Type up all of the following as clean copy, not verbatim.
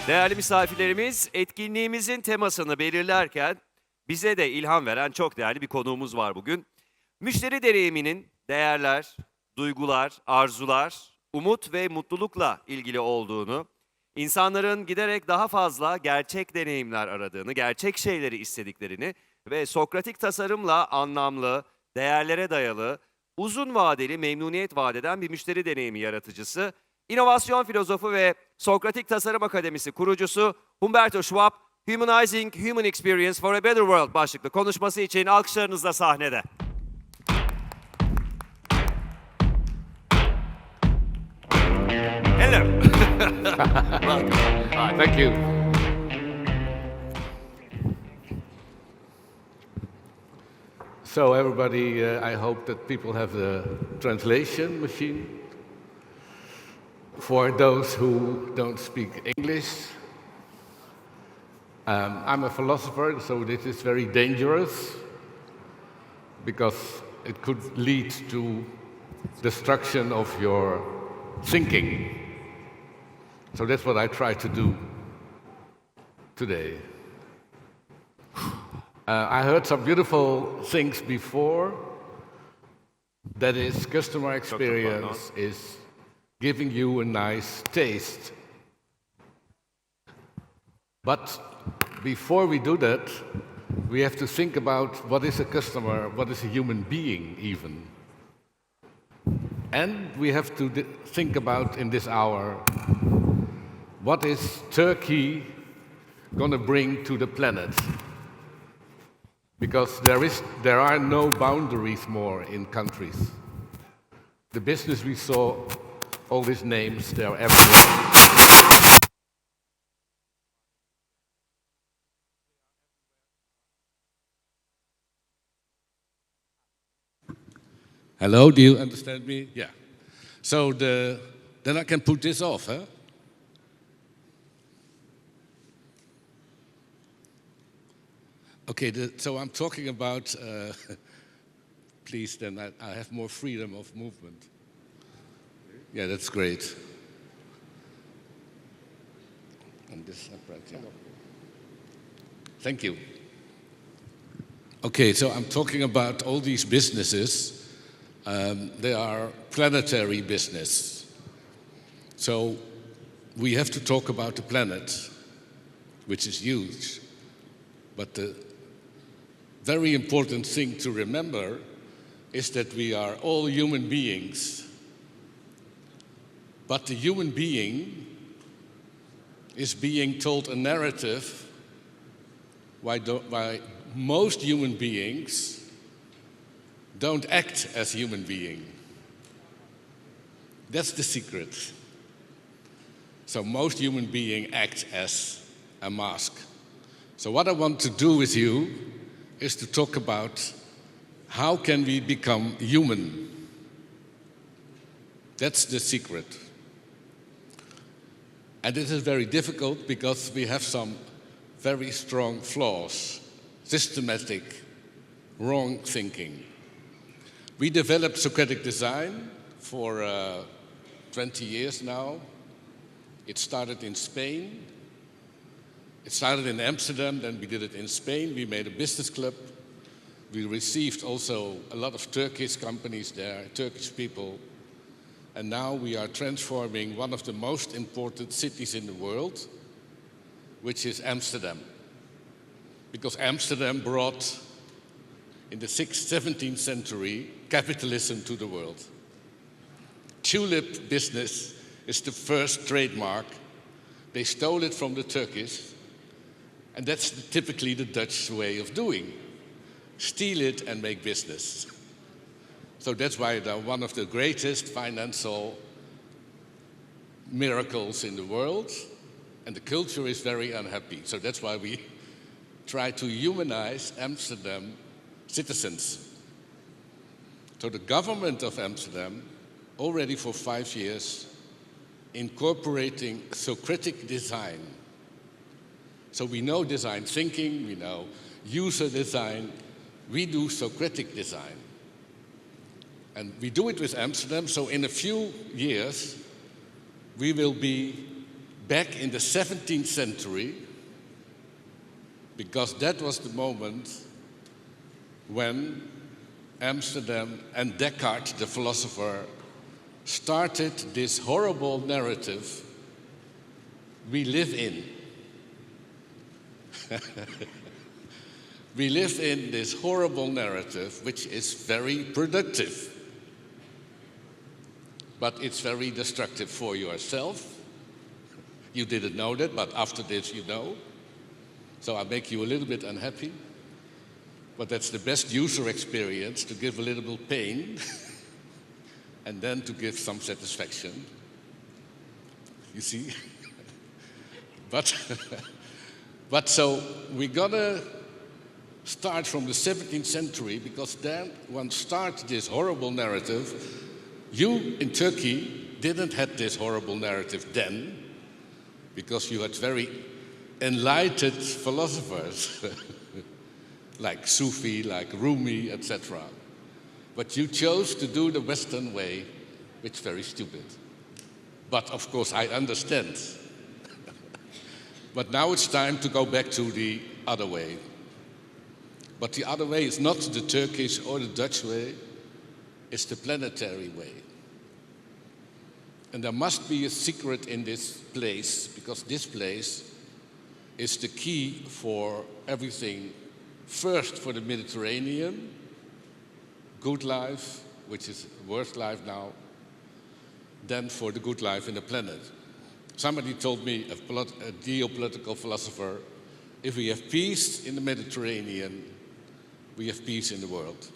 Değerli misafirlerimiz, etkinliğimizin temasını belirlerken bize de ilham veren çok değerli bir konuğumuz var bugün. Müşteri deneyiminin değerler, duygular, arzular, umut ve mutlulukla ilgili olduğunu, insanların giderek daha fazla gerçek deneyimler aradığını, gerçek şeyleri istediklerini ve Sokratik tasarımla anlamlı, değerlere dayalı, uzun vadeli memnuniyet vaat eden bir müşteri deneyimi yaratıcısı, inovasyon filozofu ve Socratic Tasarım Akademisi kurucusu Humberto Schwab, Humanizing Human Experience for a Better World başlıklı konuşması için alkışlarınızla sahnede. Hello. Thank you. So everybody, I hope that people have the translation machine. For those who don't speak English, I'm a philosopher, so this is very dangerous because it could lead to destruction of your thinking. So that's what I try to do today. I heard some beautiful things before. That is, customer experience is giving you a nice taste. But before we do that, we have to think about what is a customer, what is a human being even. And we have to think about in this hour, what is Turkey going to bring to the planet? Because there are no boundaries more in countries. The business we saw, all these names, they're everywhere. Hello, do you understand me? Yeah. So then I can put this off, huh? Okay, so I'm talking about, please, then I have more freedom of movement. Yeah, that's great. And this upright, yeah. Thank you. Okay, so I'm talking about all these businesses. They are planetary business. So we have to talk about the planet, which is huge. But the very important thing to remember is that we are all human beings. But the human being is being told a narrative why most human beings don't act as human beings. That's the secret. So most human beings act as a mask. So what I want to do with you is to talk about how can we become human. That's the secret. And this is very difficult because we have some very strong flaws, systematic, wrong thinking. We developed Socratic Design for 20 years now. It started in Spain. It started in Amsterdam, then we did it in Spain. We made a business club. We received also a lot of Turkish companies there, Turkish people. And now we are transforming one of the most important cities in the world, which is Amsterdam. Because Amsterdam brought, in the 17th century, capitalism to the world. Tulip business is the first trademark. They stole it from the Turkish, and that's typically the Dutch way of doing. Steal it and make business. So that's why they're one of the greatest financial miracles in the world, and the culture is very unhappy. So that's why we try to humanize Amsterdam citizens. So the government of Amsterdam, already for 5 years, incorporating Socratic design. So we know design thinking, we know user design, we do Socratic design. And we do it with Amsterdam, so in a few years, we will be back in the 17th century, because that was the moment when Amsterdam and Descartes, the philosopher, started this horrible narrative we live in. We live in this horrible narrative, which is very productive. But it's very destructive for yourself. You didn't know that, but after this you know. So I make you a little bit unhappy. But that's the best user experience, to give a little bit pain and then to give some satisfaction. You see? But so we're gonna start from the 17th century, because then one starts this horrible narrative. You in Turkey didn't have this horrible narrative then, because you had very enlightened philosophers like Sufi, like Rumi, etc. But you chose to do the Western way, which is very stupid. But of course I understand. But now it's time to go back to the other way. But the other way is not the Turkish or the Dutch way, it's the planetary way. And there must be a secret in this place, because this place is the key for everything. First for the Mediterranean, good life, which is worst life now, then for the good life in the planet. Somebody told me, a geopolitical philosopher, if we have peace in the Mediterranean, we have peace in the world.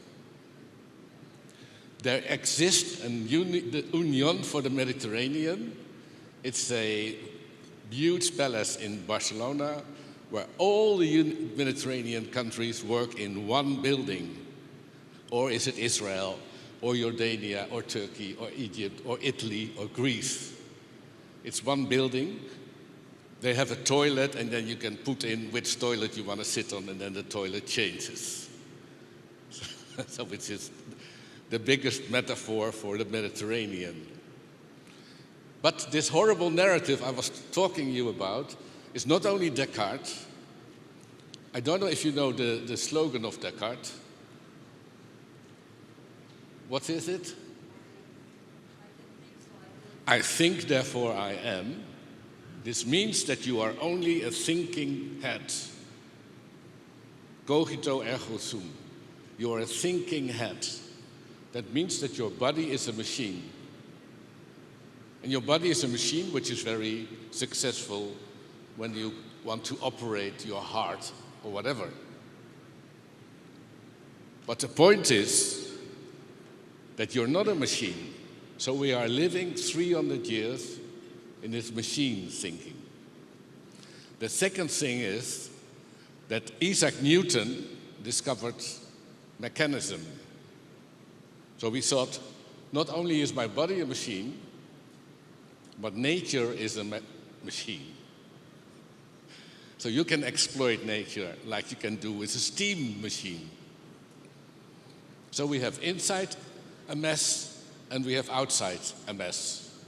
There exists the Union for the Mediterranean. It's a huge palace in Barcelona where all the Mediterranean countries work in one building. Or is it Israel, or Jordania, or Turkey, or Egypt, or Italy, or Greece? It's one building. They have a toilet, and then you can put in which toilet you want to sit on, and then the toilet changes. So which is the biggest metaphor for the Mediterranean. But this horrible narrative I was talking to you about is not only Descartes. I don't know if you know the slogan of Descartes. What is it? I think, therefore I am. This means that you are only a thinking head. Cogito ergo sum. You are a thinking head. That means that your body is a machine. And your body is a machine which is very successful when you want to operate your heart or whatever. But the point is that you're not a machine. So we are living 300 years in this machine thinking. The second thing is that Isaac Newton discovered mechanism. So we thought, not only is my body a machine, but nature is a machine. So you can exploit nature like you can do with a steam machine. So we have inside a mess and we have outside a mess.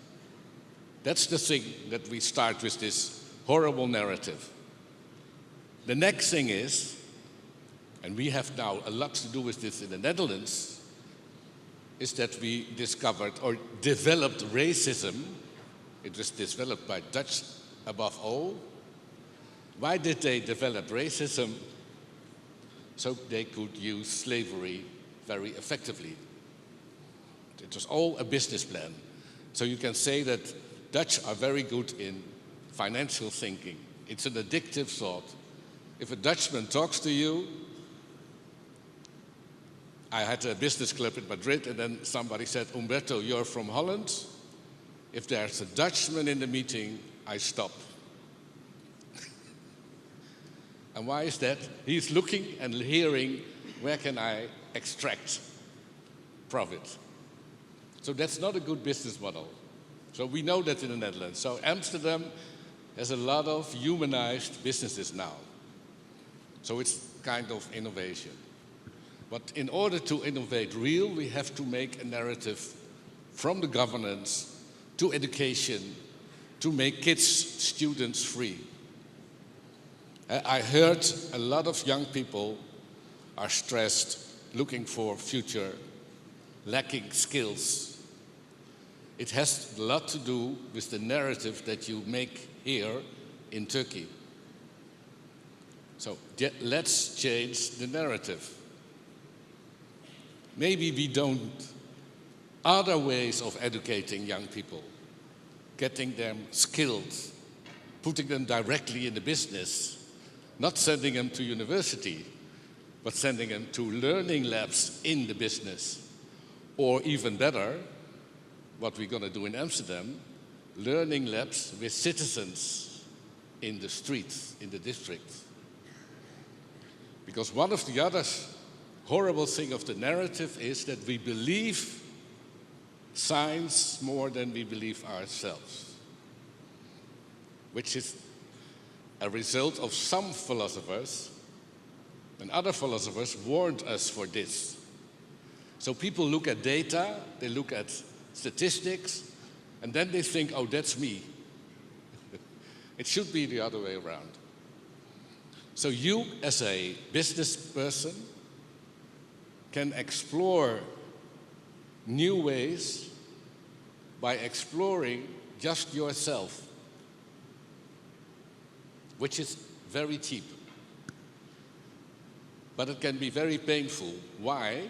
That's the thing that we start with this horrible narrative. The next thing is, and we have now a lot to do with this in the Netherlands, is that we discovered or developed racism. It was developed by Dutch above all. Why did they develop racism? So they could use slavery very effectively. It was all a business plan. So you can say that Dutch are very good in financial thinking. It's an addictive thought. If a Dutchman talks to you, I had a business club in Madrid, and then somebody said, Humberto, you're from Holland. If there's a Dutchman in the meeting, I stop. And why is that? He's looking and hearing, where can I extract profit? So that's not a good business model. So we know that in the Netherlands. So Amsterdam has a lot of humanized businesses now. So it's kind of innovation. But in order to innovate real, we have to make a narrative from the governance to education to make kids, students free. I heard a lot of young people are stressed, looking for future, lacking skills. It has a lot to do with the narrative that you make here in Turkey. So let's change the narrative. Maybe we don't other ways of educating young people, getting them skilled, putting them directly in the business, not sending them to university, but sending them to learning labs in the business. Or even better, what we're going to do in Amsterdam, learning labs with citizens in the streets, in the districts. Because one of the other horrible things of the narrative is that we believe science more than we believe ourselves, which is a result of some philosophers, and other philosophers warned us for this. So people look at data, they look at statistics, and then they think, oh, that's me. It should be the other way around. So you, as a business person, can explore new ways by exploring just yourself, which is very cheap. But it can be very painful. Why?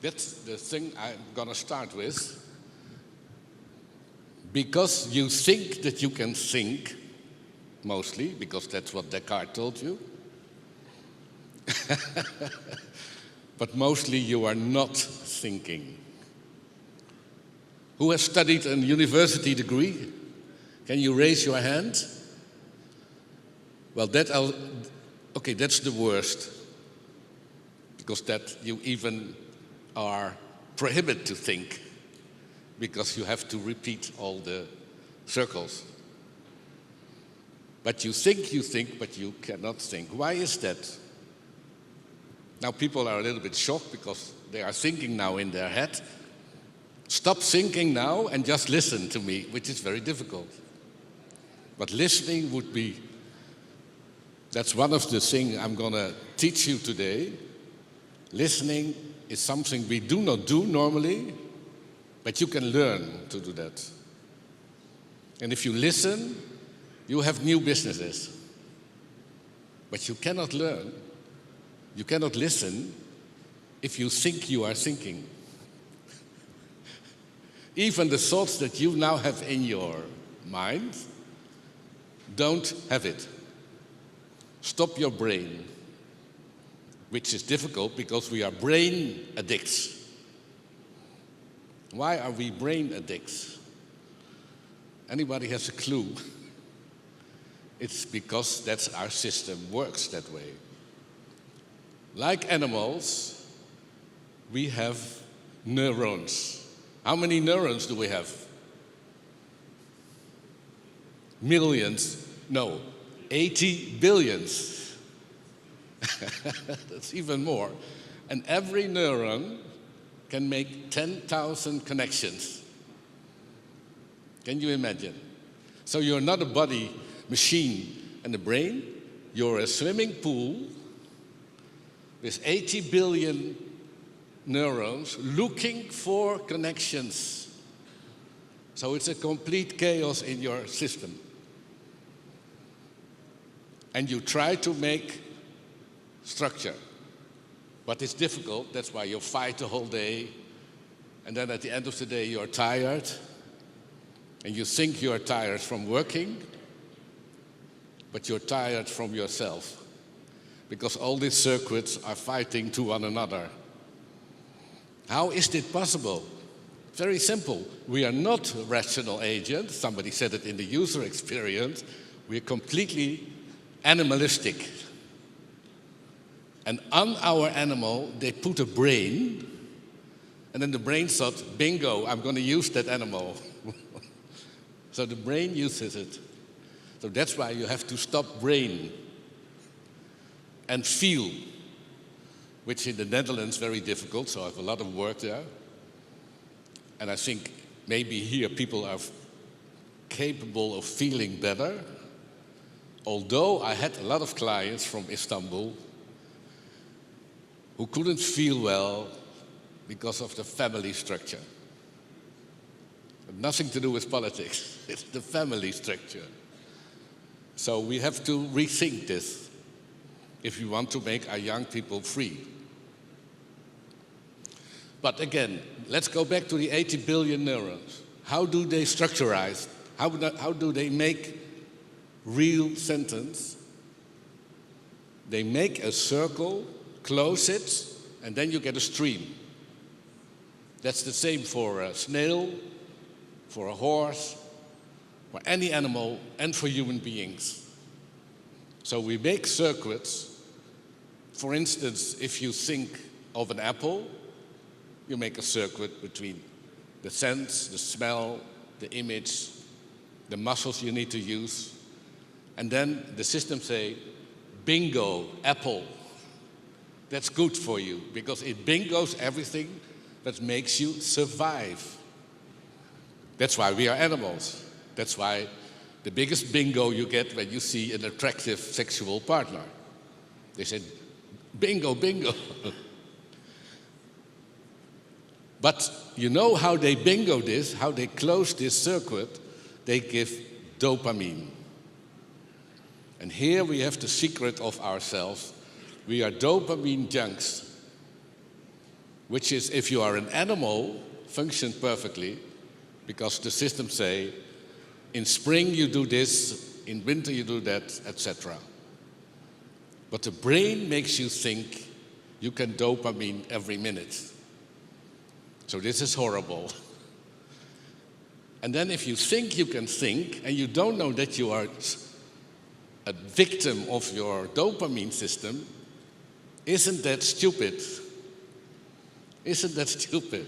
That's the thing I'm going to start with. Because you think that you can think, mostly, because that's what Descartes told you. But mostly you are not thinking. Who has studied a university degree? Can you raise your hand? Well, okay, that's the worst. Because that you even are prohibited to think, because you have to repeat all the circles. But you think, but you cannot think. Why is that? Now people are a little bit shocked because they are thinking now in their head. Stop thinking now and just listen to me, which is very difficult. But listening would be, that's one of the things I'm going to teach you today. Listening is something we do not do normally, but you can learn to do that. And if you listen, you have new businesses. But you cannot learn, you cannot listen if you think you are thinking. Even the thoughts that you now have in your mind don't have it. Stop your brain, which is difficult because we are brain addicts. Why are we brain addicts? Anybody has a clue? It's because that's our system works that way. Like animals, we have neurons. How many neurons do we have? Millions? No, 80 billions. That's even more. And every neuron can make 10,000 connections. Can you imagine? So you're not a body machine and a brain, you're a swimming pool with 80 billion neurons looking for connections. So it's a complete chaos in your system. And you try to make structure, but it's difficult. That's why you fight the whole day, and then at the end of the day you're tired, and you think you're tired from working, but you're tired from yourself, because all these circuits are fighting to one another. How is it possible? Very simple. We are not rational agents. Somebody said it in the user experience. We're completely animalistic. And on our animal, they put a brain, and then the brain thought, bingo, I'm going to use that animal. So the brain uses it. So that's why you have to stop brain and feel, which in the Netherlands is very difficult, so I have a lot of work there. And I think maybe here people are capable of feeling better, although I had a lot of clients from Istanbul who couldn't feel well because of the family structure. Nothing to do with politics, it's the family structure. So we have to rethink this if we want to make our young people free. But again, let's go back to the 80 billion neurons. How do they structurize? How do they make real sentence? They make a circle, close it, and then you get a stream. That's the same for a snail, for a horse, for any animal, and for human beings. So we make circuits. For instance, if you think of an apple, you make a circuit between the sense, the smell, the image, the muscles you need to use. And then the system say, bingo, apple. That's good for you, because it bingos everything that makes you survive. That's why we are animals. That's why the biggest bingo you get when you see an attractive sexual partner. They said, bingo, bingo. But you know how they bingo this, how they close this circuit? They give dopamine. And here we have the secret of ourselves. We are dopamine junks, which is, if you are an animal, function perfectly, because the systems say, in spring you do this, in winter you do that, etc. But the brain makes you think you can dopamine every minute. So this is horrible. And then if you think you can think, and you don't know that you are a victim of your dopamine system, isn't that stupid? Isn't that stupid?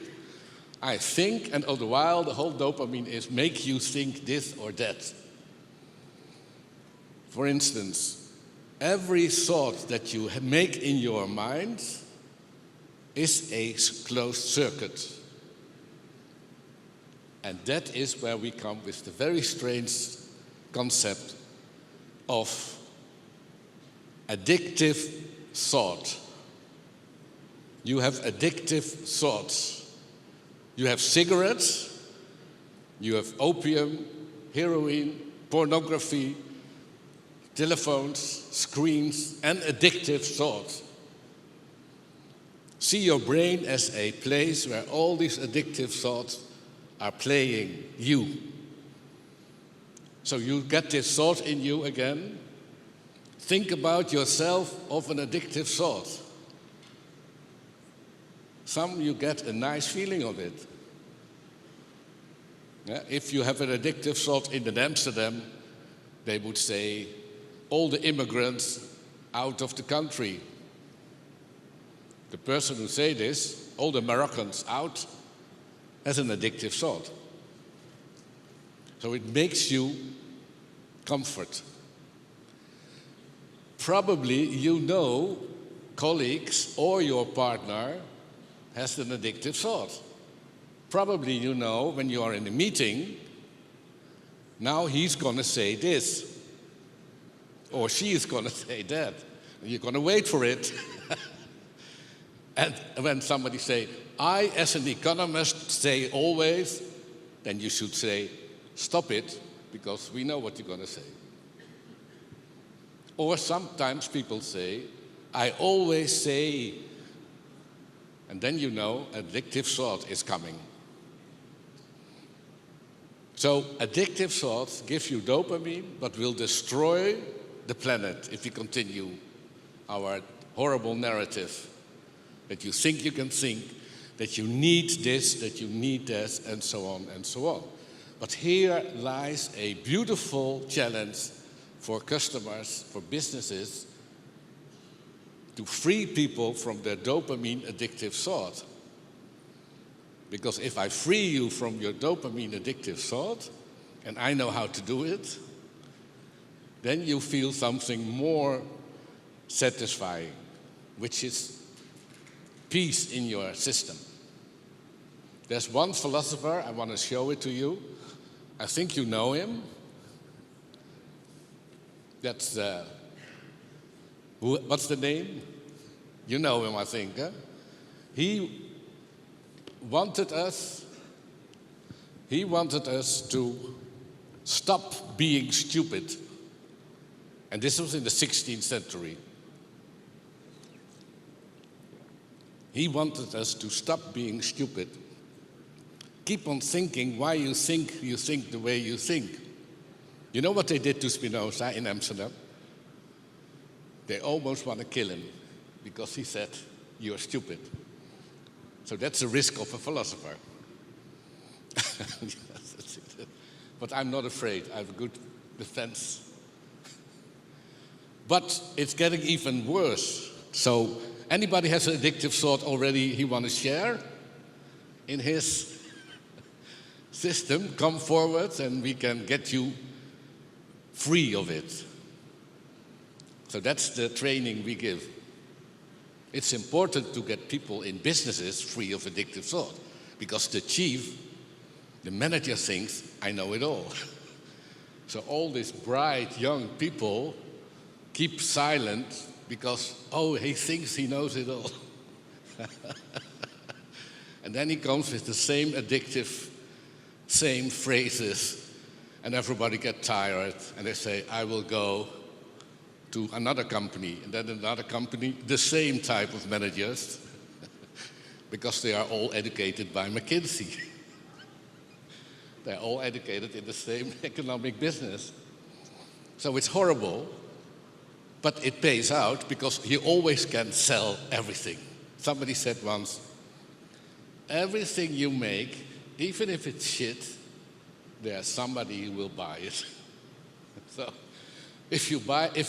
I think, and all the while the whole dopamine is make you think this or that. For instance, every thought that you make in your mind is a closed circuit. And that is where we come with the very strange concept of addictive thought. You have addictive thoughts. You have cigarettes, you have opium, heroin, pornography, telephones, screens, and addictive thoughts. See your brain as a place where all these addictive thoughts are playing you. So you get this thought in you again. Think about yourself of an addictive thought. Some you get a nice feeling of it. Yeah, if you have an addictive thought in Amsterdam, they would say, all the immigrants out of the country. The person who say this, all the Moroccans out, has an addictive thought. So it makes you comfort. Probably you know colleagues or your partner has an addictive thought. Probably you know when you are in a meeting, now he's going to say this, or she is going to say that. And you're going to wait for it. And when somebody say, I as an economist say always, then you should say, stop it, because we know what you're going to say. Or sometimes people say, I always say, and then you know addictive thought is coming. So addictive thoughts give you dopamine, but will destroy the planet if we continue our horrible narrative. That you think you can think, that you need this, that you need that, and so on and so on. But here lies a beautiful challenge for customers, for businesses, to free people from their dopamine addictive thought. Because if I free you from your dopamine addictive thought, and I know how to do it, then you feel something more satisfying, which is peace in your system. There's one philosopher, I want to show it to you, I think you know him. That's, what's the name? You know him, I think. Huh? He wanted us to stop being stupid. And this was in the 16th century. He wanted us to stop being stupid. Keep on thinking why you think the way you think. You know what they did to Spinoza in Amsterdam? They almost want to kill him because he said, "You're stupid." So that's the risk of a philosopher. But I'm not afraid. I have a good defense. But it's getting even worse. So anybody has an addictive thought already he want to share in his system? Come forward and we can get you free of it. So that's the training we give. It's important to get people in businesses free of addictive thought, because the chief, the manager, thinks, I know it all. So all these bright young people keep silent because, oh, he thinks he knows it all. And then he comes with the same addictive, same phrases, and everybody gets tired, and they say, I will go to another company, and then another company, the same type of managers, because they are all educated by McKinsey. They're all educated in the same economic business. So it's horrible, but it pays out because you always can sell everything. Somebody said once, everything you make, even if it's shit, there's somebody who will buy it. So if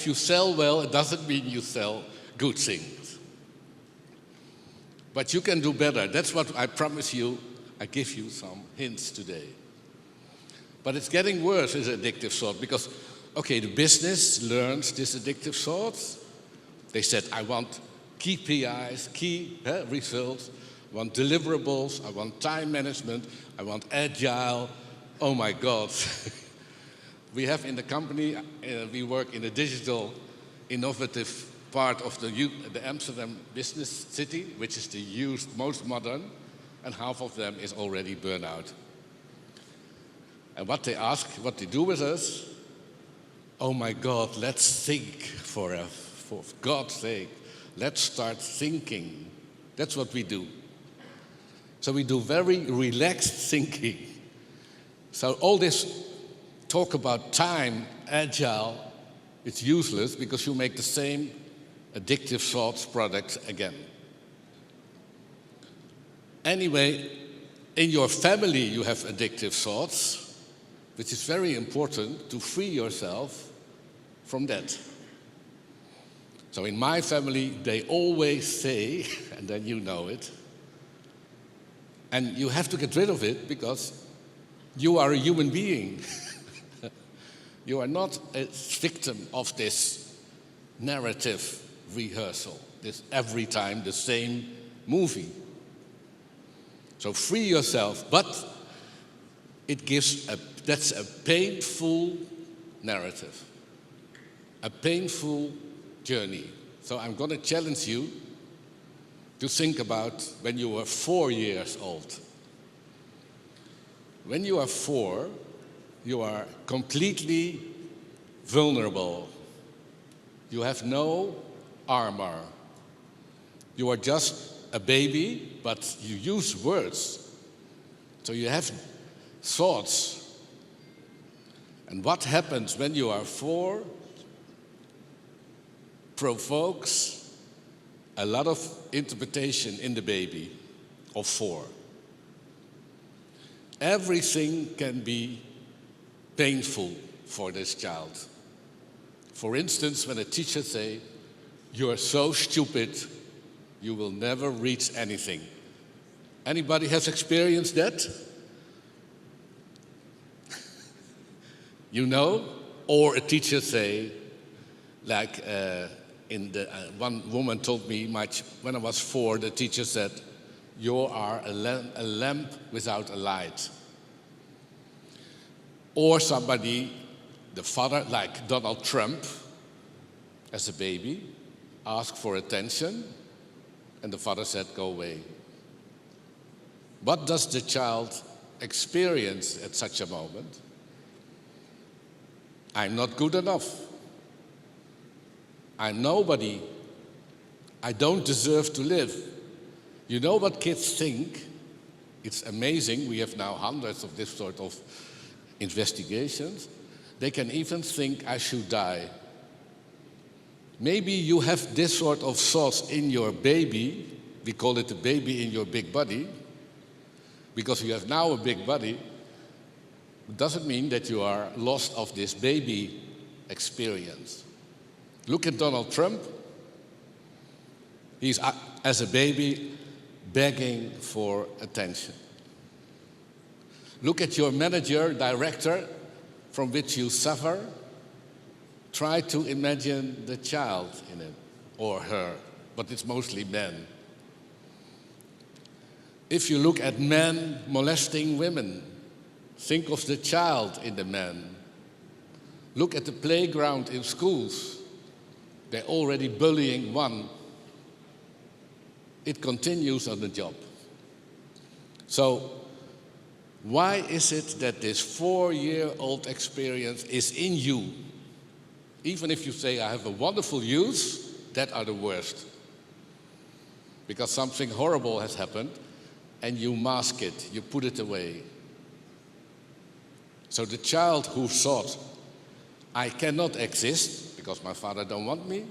you sell well, it doesn't mean you sell good things. But you can do better. That's what I promise you. I give you some hints today. But it's getting worse, this addictive thought, because, okay, the business learns this addictive thought. They said, I want KPIs, key results, I want deliverables, I want time management, I want agile. Oh my God. We have in the company, we work in a digital, innovative part of the Amsterdam business city, which is the most modern, and half of them is already burned out. And what they ask, what they do with us, oh my God, let's think for God's sake. Let's start thinking. That's what we do. So we do very relaxed thinking. So all this talk about time, agile, it's useless because you make the same addictive thoughts products again. Anyway, in your family you have addictive thoughts, which is very important to free yourself from that. So in my family, they always say, and then you know it, and you have to get rid of it because you are a human being. You are not a victim of this narrative rehearsal, this every time the same movie. So free yourself, but that's a painful narrative, a painful journey. So I'm going to challenge you to think about when you were 4 years old. When you are 4, you are completely vulnerable. You have no armor. You are just a baby, but you use words. So you have thoughts. And what happens when you are 4 provokes a lot of interpretation in the baby of 4. Everything can be painful for this child. For instance, when a teacher says, "You are so stupid, you will never reach anything." Anybody has experienced that? You know? Or a teacher say, like one woman told me, when I was 4, the teacher said, "You are a lamp without a light." Or somebody, the father, like Donald Trump, as a baby, asked for attention, and the father said, "Go away." What does the child experience at such a moment? I'm not good enough. I'm nobody. I don't deserve to live. You know what kids think? It's amazing. We have now hundreds of this sort of investigations. They can even think I should die. Maybe you have this sort of thoughts in your baby. We call it the baby in your big body. Because you have now a big body, it doesn't mean that you are lost of this baby experience. Look at Donald Trump. He's, as a baby, begging for attention. Look at your manager, director, from which you suffer. Try to imagine the child in it, or her, but it's mostly men. If you look at men molesting women, think of the child in the man. Look at the playground in schools. They're already bullying one. It continues on the job. So, why is it that this 4-year-old experience is in you? Even if you say, I have a wonderful youth, that are the worst. Because something horrible has happened, and you mask it, you put it away. So the child who thought, I cannot exist because my father don't want me,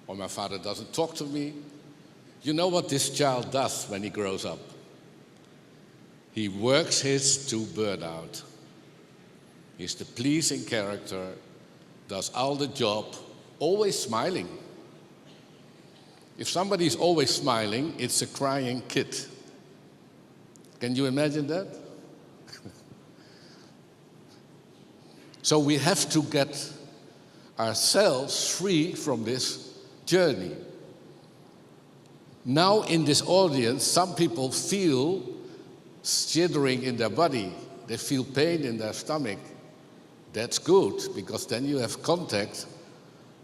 or my father doesn't talk to me, you know what this child does when he grows up? He works his to burnout. He's the pleasing character, does all the job, always smiling. If somebody's always smiling, it's a crying kid. Can you imagine that? So we have to get ourselves free from this journey. Now in this audience, some people feel shivering in their body. They feel pain in their stomach. That's good, because then you have contact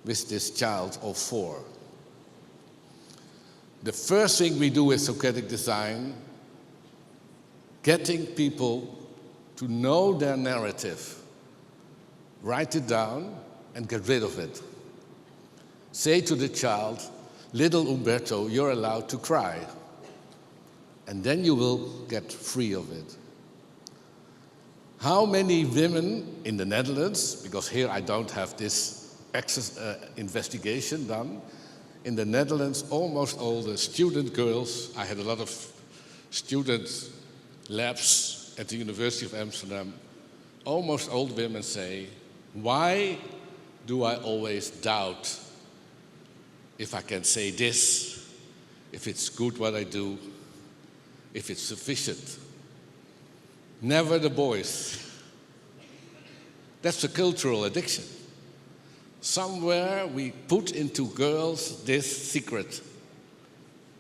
with this child of 4. The first thing we do with Socratic Design, getting people to know their narrative. Write it down and get rid of it. Say to the child, little Humberto, you're allowed to cry. And then you will get free of it. How many women in the Netherlands, because here I don't have this investigation done, in the Netherlands, almost all the student girls, I had a lot of student labs at the University of Amsterdam, almost all women say, why do I always doubt if I can say this, if it's good what I do, if it's sufficient? Never the boys. That's a cultural addiction. Somewhere we put into girls this secret.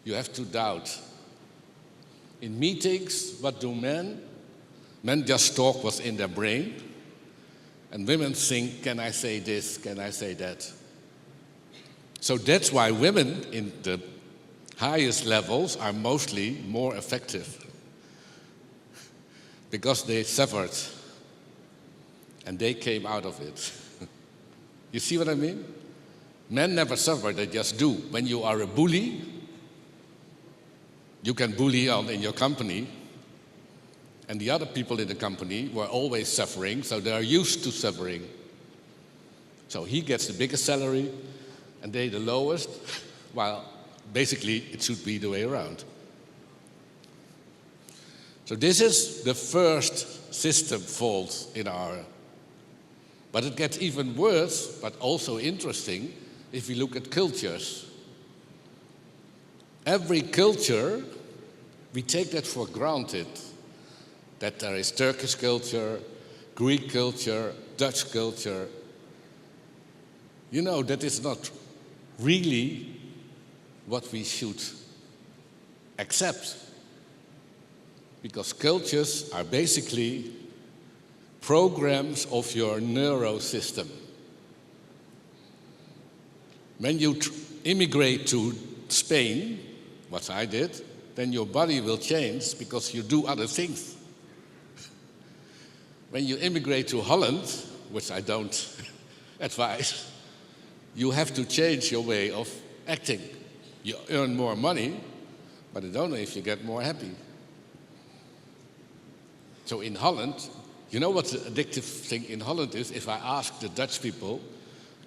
You have to doubt. In meetings, what do men? Men just talk what's in their brain. And women think, can I say this, can I say that? So that's why women in the highest levels are mostly more effective. Because they suffered. And they came out of it. You see what I mean? Men never suffer, they just do. When you are a bully, you can bully on in your company, and the other people in the company were always suffering, so they are used to suffering. So he gets the biggest salary, and they the lowest, while basically it should be the way around. So this is the first system fault in our... But it gets even worse, but also interesting, if we look at cultures. Every culture, we take that for granted, that there is Turkish culture, Greek culture, Dutch culture. You know, that is not really what we should accept. Because cultures are basically programs of your neurosystem. When you immigrate to Spain, what I did, then your body will change because you do other things. When you immigrate to Holland, which I don't advise, you have to change your way of acting. You earn more money, but I don't know if you get more happy. So in Holland, you know what the addictive thing in Holland is? If I ask the Dutch people,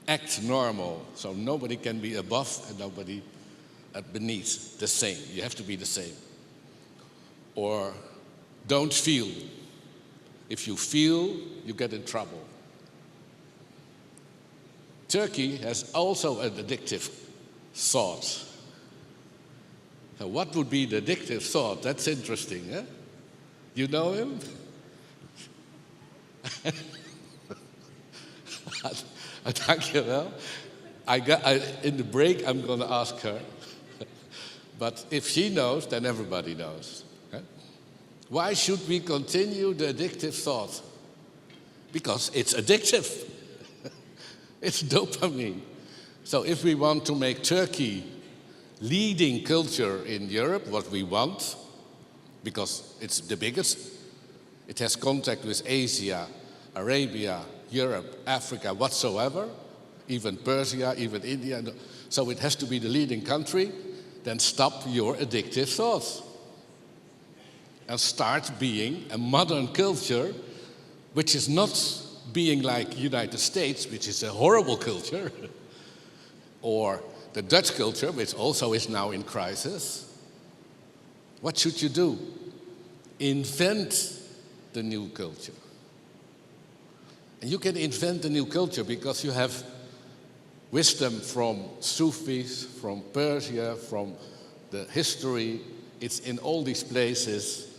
act normal, so nobody can be above and nobody beneath, the same. You have to be the same. Or don't feel. If you feel, you get in trouble. Turkey has also an addictive thought. So what would be the addictive thought? That's interesting, eh? You know him? Thank you, well. In the break, I'm going to ask her. But if she knows, then everybody knows. Eh? Why should we continue the addictive thought? Because it's addictive. It's dopamine. So if we want to make Turkey leading culture in Europe, what we want, because it's the biggest, it has contact with Asia, Arabia, Europe, Africa, whatsoever, even Persia, even India. So it has to be the leading country. Then stop your addictive thoughts and start being a modern culture, which is not being like United States, which is a horrible culture, or the Dutch culture, which also is now in crisis. What should you do? Invent the new culture. And you can invent the new culture because you have wisdom from Sufis, from Persia, from the history. It's in all these places.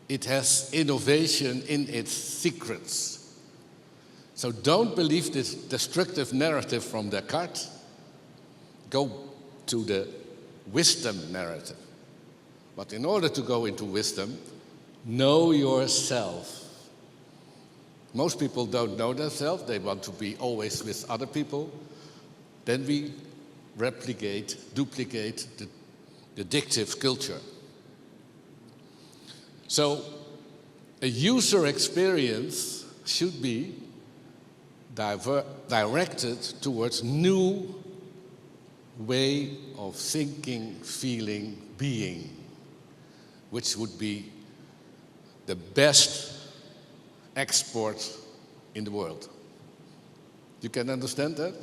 It has innovation in its secrets. So don't believe this destructive narrative from Descartes. Go to the wisdom narrative. But in order to go into wisdom, know yourself. Most people don't know themselves. They want to be always with other people. Then we duplicate the addictive culture. So a user experience should be directed towards new way of thinking, feeling, being, which would be the best export in the world. You can understand that?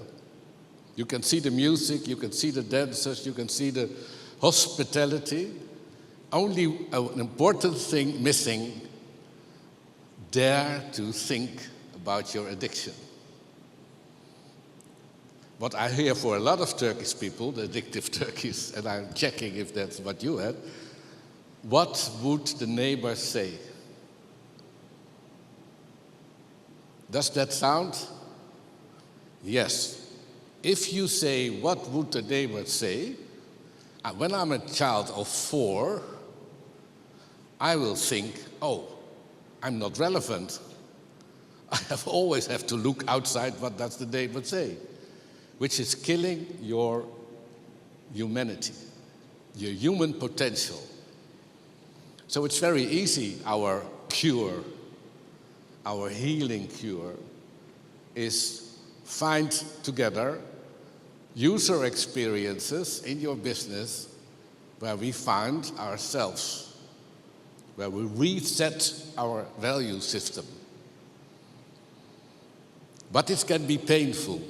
You can see the music, you can see the dancers, you can see the hospitality. Only an important thing missing: dare to think about your addiction. What I hear for a lot of Turkish people, the addictive Turkish, and I'm checking if that's what you had, what would the neighbor say? Does that sound? Yes. If you say, what would the neighbor say? When I'm a child of 4, I will think, oh, I'm not relevant. I always have to look outside, what does the neighbor say? Which is killing your humanity, your human potential. So it's very easy, our cure, our healing cure, is find together user experiences in your business where we find ourselves, where we reset our value system. But it can be painful.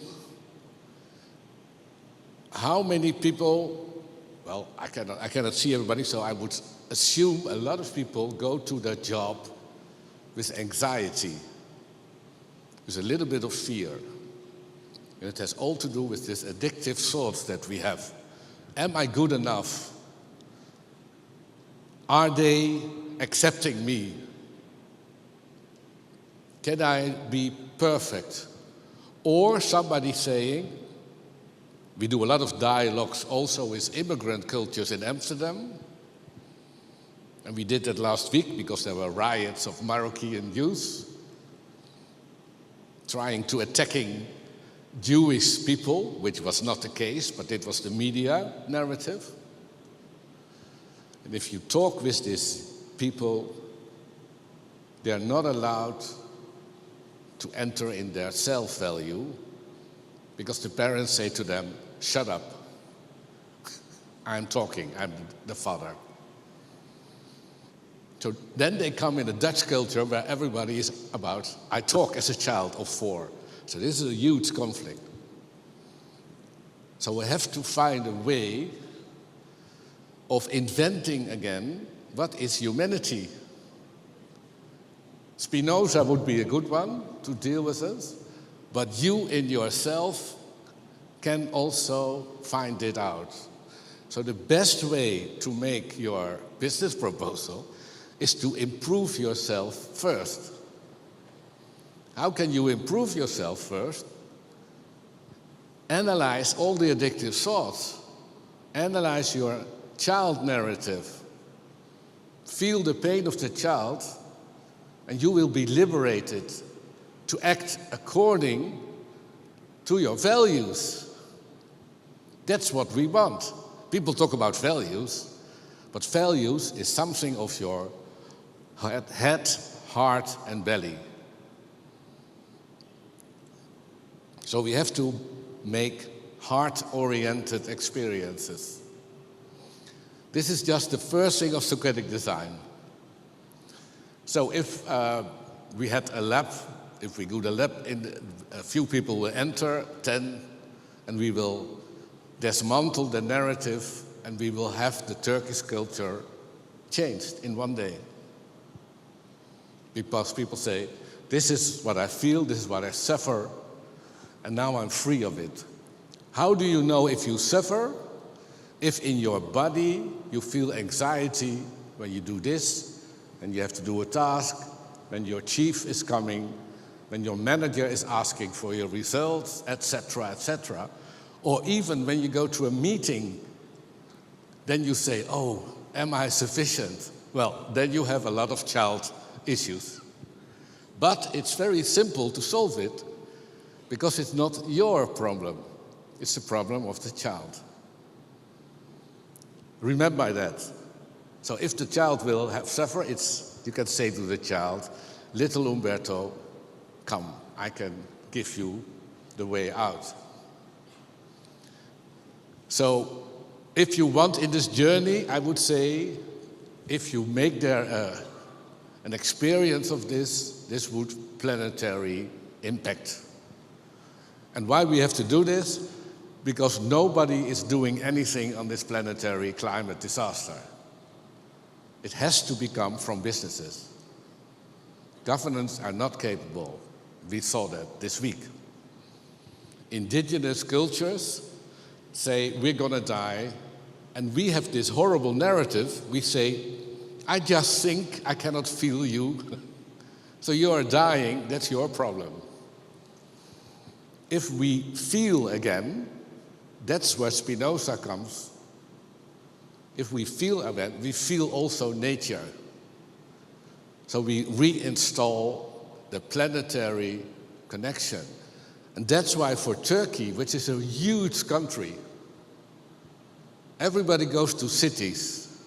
How many people, well, I cannot see everybody, so I would assume a lot of people go to their job with anxiety, with a little bit of fear. And it has all to do with this addictive thoughts that we have. Am I good enough? Are they accepting me? Can I be perfect? Or somebody saying, we do a lot of dialogues also with immigrant cultures in Amsterdam. And we did that last week because there were riots of Moroccan youth. trying to attacking Jewish people, which was not the case, but it was the media narrative. And if you talk with these people, they are not allowed to enter in their self-value because the parents say to them, shut up, I'm talking, I'm the father. So then they come in a Dutch culture where everybody is about, I talk as a child of 4. So this is a huge conflict. So we have to find a way of inventing again what is humanity. Spinoza would be a good one to deal with this, but you in yourself can also find it out. So the best way to make your business proposal is to improve yourself first. How can you improve yourself first? Analyze all the addictive thoughts. Analyze your child narrative. Feel the pain of the child, and you will be liberated to act according to your values. That's what we want. People talk about values, but values is something of your head, heart, and belly. So we have to make heart-oriented experiences. This is just the first thing of Socratic Design. So if we had a lab, if we do the lab, a few people will enter, 10, and we will dismantle the narrative, and we will have the Turkish culture changed in one day. Because people say, this is what I feel, this is what I suffer, and now I'm free of it. How do you know if you suffer? If in your body you feel anxiety when you do this, and you have to do a task, when your chief is coming, when your manager is asking for your results, etc., etc., or even when you go to a meeting, then you say, oh, am I sufficient? Well, then you have a lot of child issues. But it's very simple to solve it because it's not your problem. It's the problem of the child. Remember that. So if the child will suffer, you can say to the child, little Humberto, come, I can give you the way out. So if you want in this journey, I would say, if you make there an experience of this would planetary impact. And why we have to do this? Because nobody is doing anything on this planetary climate disaster. It has to become from businesses. Governments are not capable. We saw that this week. Indigenous cultures say, we're going to die, and we have this horrible narrative. We say, I just think I cannot feel you. So you are dying, that's your problem. If we feel again, that's where Spinoza comes. If we feel again, we feel also nature. So we reinstall the planetary connection. And that's why for Turkey, which is a huge country, everybody goes to cities.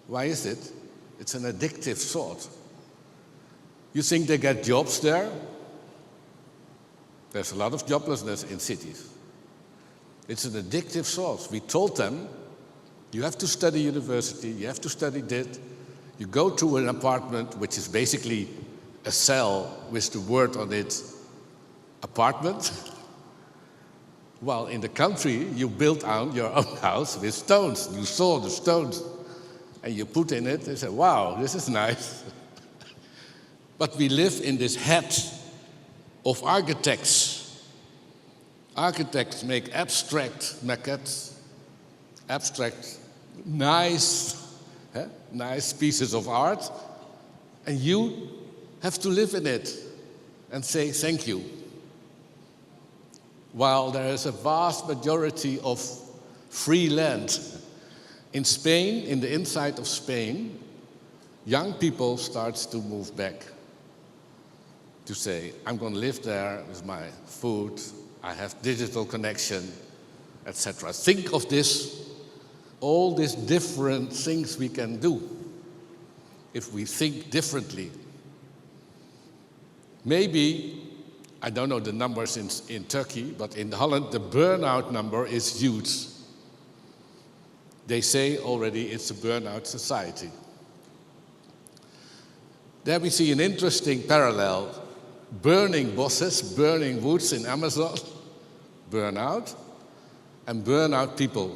Why is it? It's an addictive thought. You think they get jobs there? There's a lot of joblessness in cities. It's an addictive thought. We told them, you have to study university, you have to study that. You go to an apartment, which is basically a cell with the word on it, apartment. While in the country, you build out your own house with stones. You saw the stones. And you put in it, and say, wow, this is nice. But we live in this head of architects. Architects make abstract maquettes, abstract, nice pieces of art, and you have to live in it and say thank you. While there is a vast majority of free land. In Spain, in the inside of Spain, young people start to move back. to say, I'm going to live there with my food, I have digital connection, etc. Think of this, all these different things we can do if we think differently. Maybe, I don't know the numbers in Turkey, but in Holland the burnout number is huge. They say already it's a burnout society. There we see an interesting parallel. Burning bosses, burning woods in Amazon, burnout, and burnout people.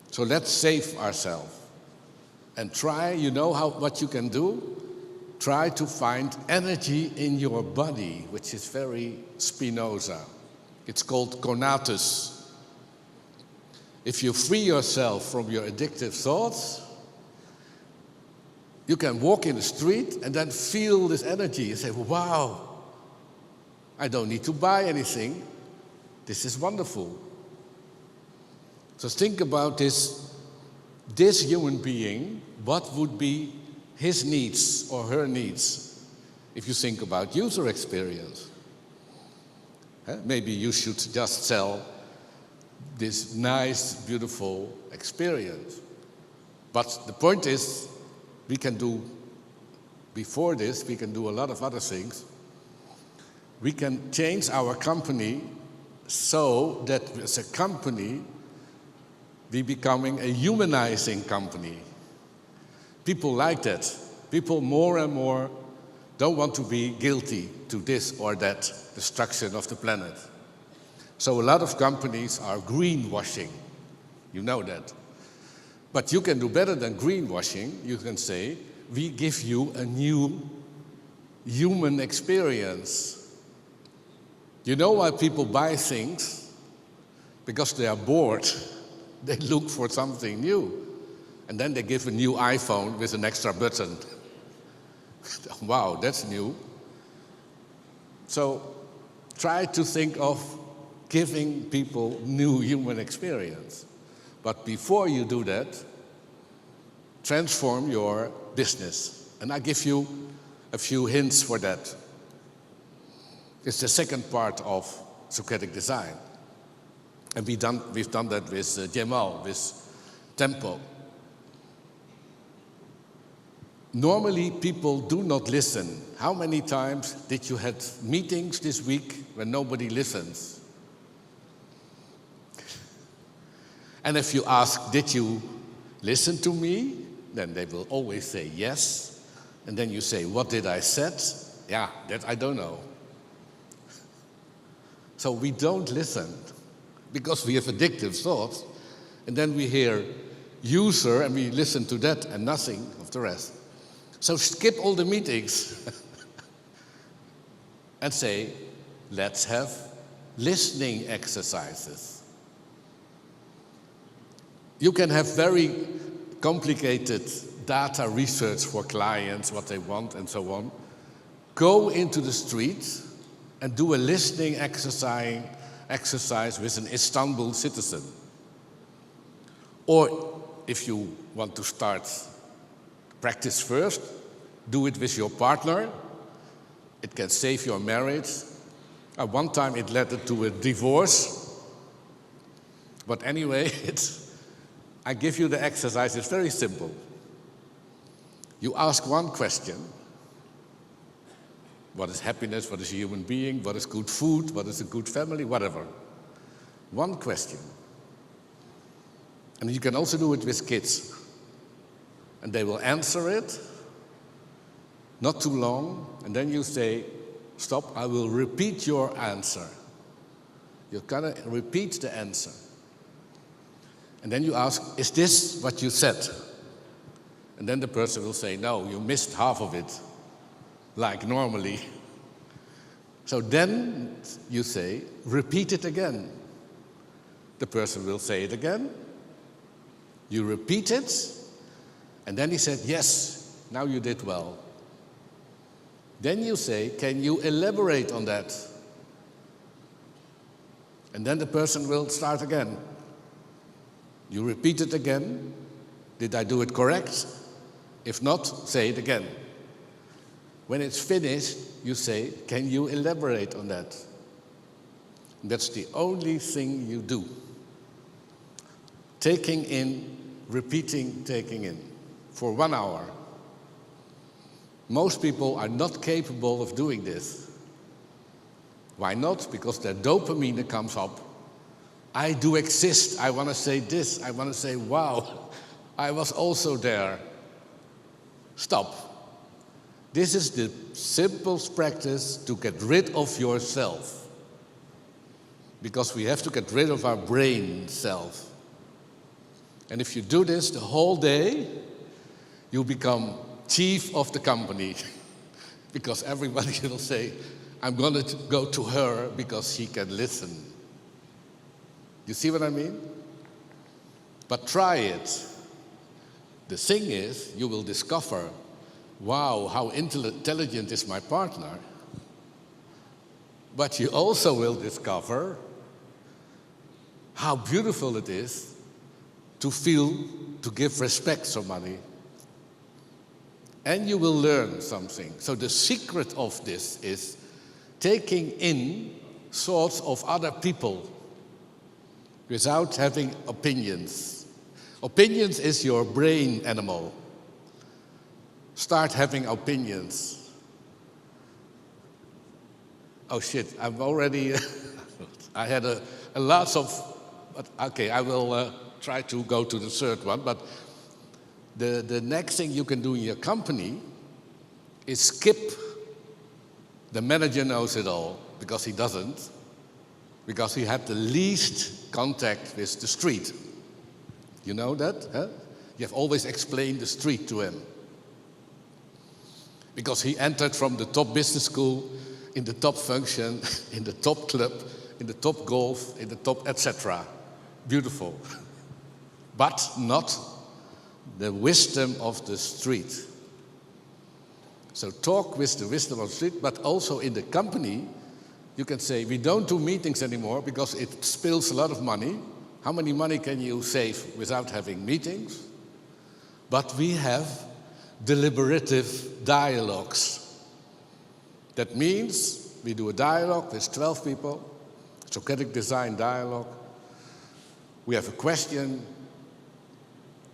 So let's save ourselves and try, you know what you can do? Try to find energy in your body, which is very Spinoza. It's called conatus. If you free yourself from your addictive thoughts, you can walk in the street and then feel this energy and say, wow, I don't need to buy anything. This is wonderful. So think about this human being, what would be his needs or her needs if you think about user experience. Maybe you should just sell this nice, beautiful experience. But the point is, we can do, before this, we can do a lot of other things. We can change our company so that as a company, we're becoming a humanizing company. People like that. People more and more don't want to be guilty to this or that destruction of the planet. So a lot of companies are greenwashing. You know that. But you can do better than greenwashing. You can say, we give you a new human experience. You know why people buy things? Because they are bored. They look for something new. And then they give a new iPhone with an extra button. Wow, that's new. So try to think of giving people new human experience. But before you do that, transform your business. And I give you a few hints for that. It's the second part of Socratic Design. And we've done that with Jamal, with Tempo. Normally, people do not listen. How many times did you have meetings this week when nobody listens? And if you ask, did you listen to me? Then they will always say yes. And then you say, what did I said? Yeah, that I don't know. So we don't listen because we have addictive thoughts. And then we hear user and we listen to that and nothing of the rest. So skip all the meetings and say, let's have listening exercises. You can have very complicated data research for clients, what they want and so on. Go into the street and do a listening exercise with an Istanbul citizen. Or if you want to start practice first, do it with your partner. It can save your marriage. At one time it led to a divorce. But anyway, I give you the exercise, it's very simple. You ask one question. What is happiness? What is a human being? What is good food? What is a good family? Whatever. One question. And you can also do it with kids. And they will answer it, not too long, and then you say, stop, I will repeat your answer. You're gonna repeat the answer. And then you ask, is this what you said? And then the person will say, no, you missed half of it, like normally. So then you say, repeat it again. The person will say it again. You repeat it. And then he said, yes, now you did well. Then you say, can you elaborate on that? And then the person will start again. You repeat it again. Did I do it correct? If not, say it again. When it's finished, you say, can you elaborate on that? That's the only thing you do. Taking in, repeating, taking in, for 1 hour. Most people are not capable of doing this. Why not? Because their dopamine comes up. I do exist. I want to say this. I want to say, wow, I was also there. Stop. This is the simplest practice to get rid of yourself. Because we have to get rid of our brain self. And if you do this the whole day, you become chief of the company. Because everybody will say, I'm going to go to her because she can listen. You see what I mean? But try it. The thing is, you will discover, wow, how intelligent is my partner. But you also will discover how beautiful it is to feel, to give respect to somebody. And you will learn something. So the secret of this is taking in thoughts of other people without having opinions. Opinions is your brain animal. Start having opinions. Oh shit, I've already, I had a lot of, but okay, I will try to go to the third one, but the next thing you can do in your company is skip. The manager knows it all, because he doesn't, because he had the least contact with the street. You know that? Huh? You have always explained the street to him. Because he entered from the top business school, in the top function, in the top club, in the top golf, in the top etc. Beautiful. But not the wisdom of the street. So talk with the wisdom of the street, but also in the company, you can say, we don't do meetings anymore because it spills a lot of money. How many money can you save without having meetings? But we have deliberative dialogues. That means we do a dialogue with 12 people, Socratic Design dialogue. We have a question,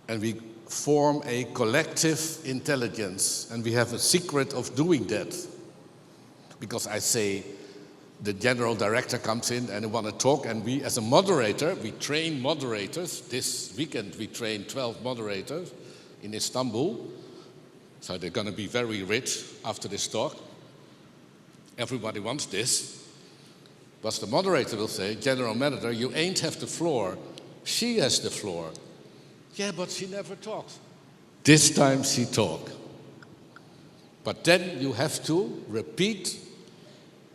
and we form a collective intelligence. And we have a secret of doing that. Because I say, the general director comes in and they want to talk, and we, as a moderator, we train moderators. This weekend we trained 12 moderators in Istanbul. So they're going to be very rich after this talk. Everybody wants this. But the moderator will say, General Manager, you ain't have the floor. She has the floor. Yeah, but she never talks. This time she talk. But then you have to repeat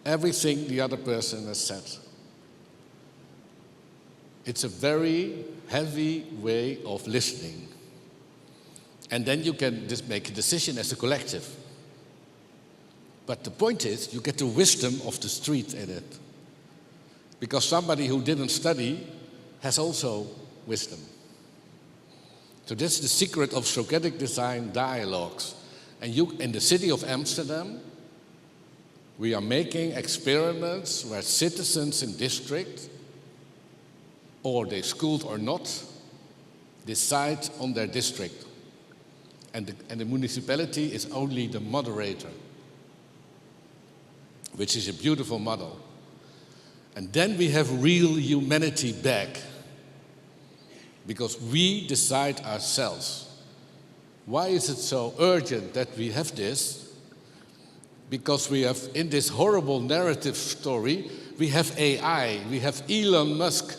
everything the other person has said. It's a very heavy way of listening. And then you can just make a decision as a collective. But the point is, you get the wisdom of the street in it. Because somebody who didn't study has also wisdom. So that's the secret of Socratic Design dialogues. And you, in the city of Amsterdam, we are making experiments where citizens in district, or they schooled or not, decide on their district. And the municipality is only the moderator, which is a beautiful model. And then we have real humanity back, because we decide ourselves. Why is it so urgent that we have this? Because we have, in this horrible narrative story, we have AI, we have Elon Musk.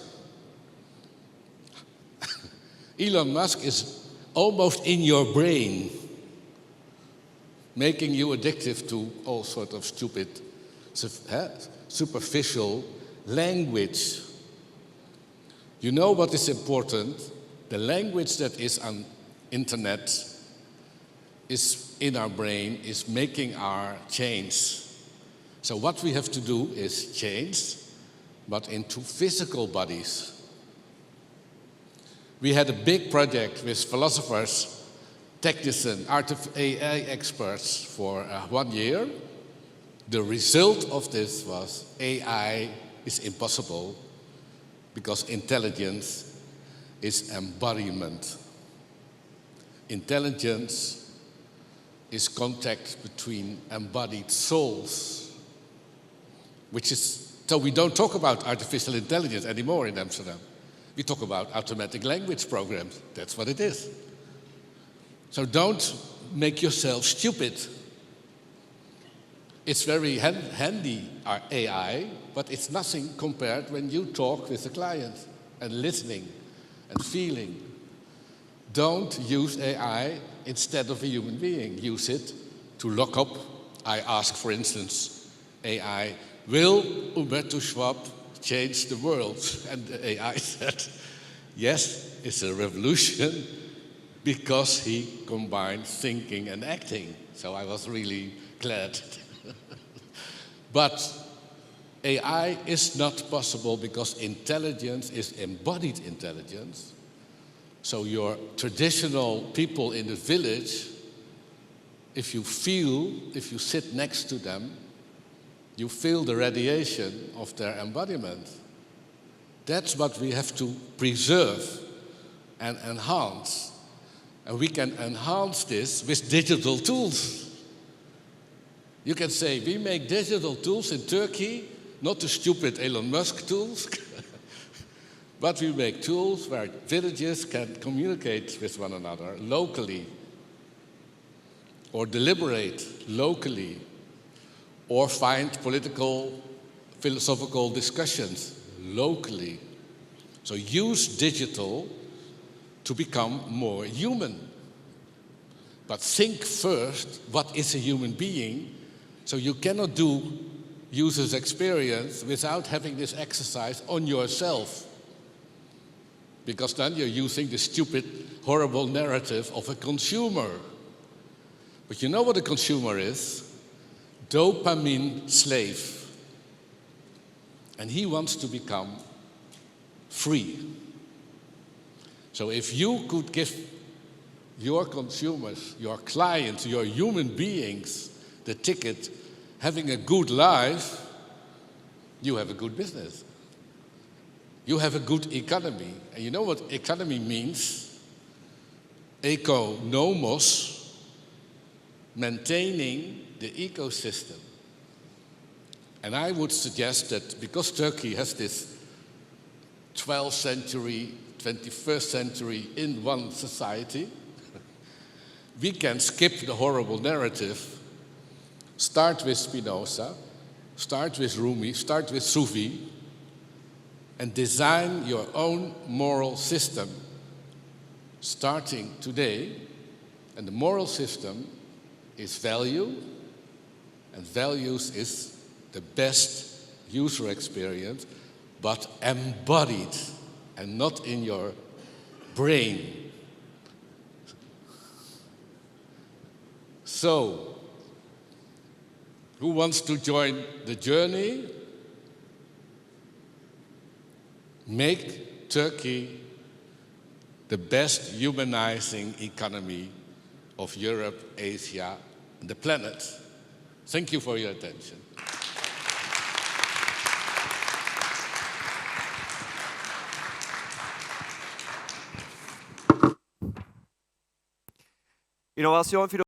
Elon Musk is almost in your brain, making you addictive to all sorts of stupid, superficial language. You know what is important? The language that is on internet is in our brain, is making our change. So what we have to do is change, but into physical bodies. We had a big project with philosophers technician, AI experts for 1 year. The result of this was AI is impossible because intelligence is embodiment. Intelligence is contact between embodied souls, which is, so we don't talk about artificial intelligence anymore in Amsterdam. We talk about automatic language programs. That's what it is. So don't make yourself stupid. It's very handy, our AI, but it's nothing compared when you talk with a client and listening and feeling. Don't use AI instead of a human being. Use it to lock up. I ask, for instance, AI, will Humberto Schwab change the world? And the AI said, yes, it's a revolution because he combined thinking and acting. So I was really glad. But AI is not possible because intelligence is embodied intelligence. So your traditional people in the village, if you sit next to them, you feel the radiation of their embodiment. That's what we have to preserve and enhance. And we can enhance this with digital tools. You can say, we make digital tools in Turkey, not the stupid Elon Musk tools, but we make tools where villages can communicate with one another locally, or deliberate locally, or find political, philosophical discussions locally. So use digital to become more human. But think first, what is a human being? So you cannot do user's experience without having this exercise on yourself. Because then you're using the stupid, horrible narrative of a consumer. But you know what a consumer is? Dopamine slave. And he wants to become free. So if you could give your consumers, your clients, your human beings, the ticket, having a good life, you have a good business. You have a good economy. And you know what economy means? Economos, maintaining the ecosystem. And I would suggest that because Turkey has this 12th century, 21st century in one society, we can skip the horrible narrative. Start with Spinoza, start with Rumi, start with Sufi, and design your own moral system starting today. And the moral system is value, and values is the best user experience, but embodied and not in your brain. So, who wants to join the journey? Make Turkey the best humanizing economy of Europe, Asia, and the planet. Thank you for your attention. İnovasyon